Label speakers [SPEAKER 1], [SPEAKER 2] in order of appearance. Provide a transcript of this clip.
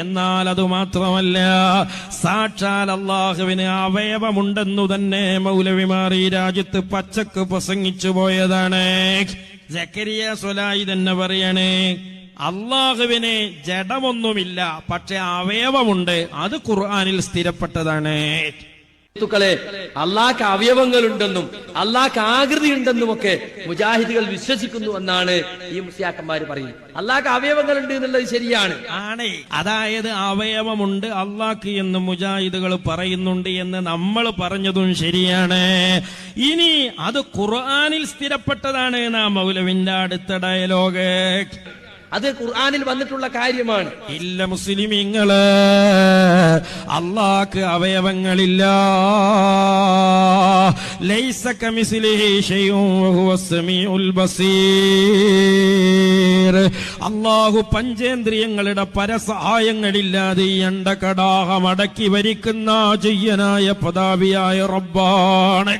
[SPEAKER 1] എന്നാൽ അത് മാത്രമല്ല, സാക്ഷാൽ അള്ളാഹുവിന് അവയവമുണ്ടെന്നു തന്നെ മൗലവിമാർ ഈ രാജ്യത്ത് പച്ചക്ക് പ്രസംഗിച്ചു പോയതാണ്. സക്കരിയ സ്വലായി തന്നെ പറയണേ, അള്ളാഹുവിന് ജഡമൊന്നുമില്ല, പക്ഷെ അവയവമുണ്ട്. അത് ഖുർആനിൽ സ്ഥിരപ്പെട്ടതാണ്.
[SPEAKER 2] അള്ളാഹ്ക്ക് അവയവങ്ങളുണ്ടെന്നും അള്ളാഹ്ക്ക് ആകൃതി ഉണ്ടെന്നുമൊക്കെ മുജാഹിദുകൾ വിശ്വസിക്കുന്നു എന്നാണ് ഈ മുസ്ലിയാക്കന്മാർ പറയുന്നത്. അള്ളാഹ്ക്ക് അവയവങ്ങളുണ്ട് എന്നുള്ളത് ശരിയാണ്.
[SPEAKER 1] അതായത് അവയവമുണ്ട് അള്ളാഹ്ക്ക് എന്ന് മുജാഹിദുകൾ പറയുന്നുണ്ട് എന്ന് നമ്മൾ പറഞ്ഞതും ശരിയാണ്. ഇനി അത് ഖുർആനിൽ സ്ഥിരപ്പെട്ടതാണ് എന്നാ മൗലവിന്റെ അടുത്ത ഡയലോഗ്.
[SPEAKER 2] അത് ഖുർആനിൽ വന്നിട്ടുള്ള കാര്യമാണ്.
[SPEAKER 1] ഇല്ല മുസ്ലിമീങ്ങള്, അള്ളാഹ്ക്ക് അവയവങ്ങളില്ല. ലൈസ കമിസ്ലിഹി ഷൈഉൻ വഹുവസ് സമീഉൽ ബസീർ. അള്ളാഹു പഞ്ചേന്ദ്രിയങ്ങളുടെ പരസഹായങ്ങളില്ലാതെ ഈ അണ്ടകടാഹം അടക്കി ഭരിക്കുന്ന ജയ്യനായ പദാവിയായ റബ്ബാണ്.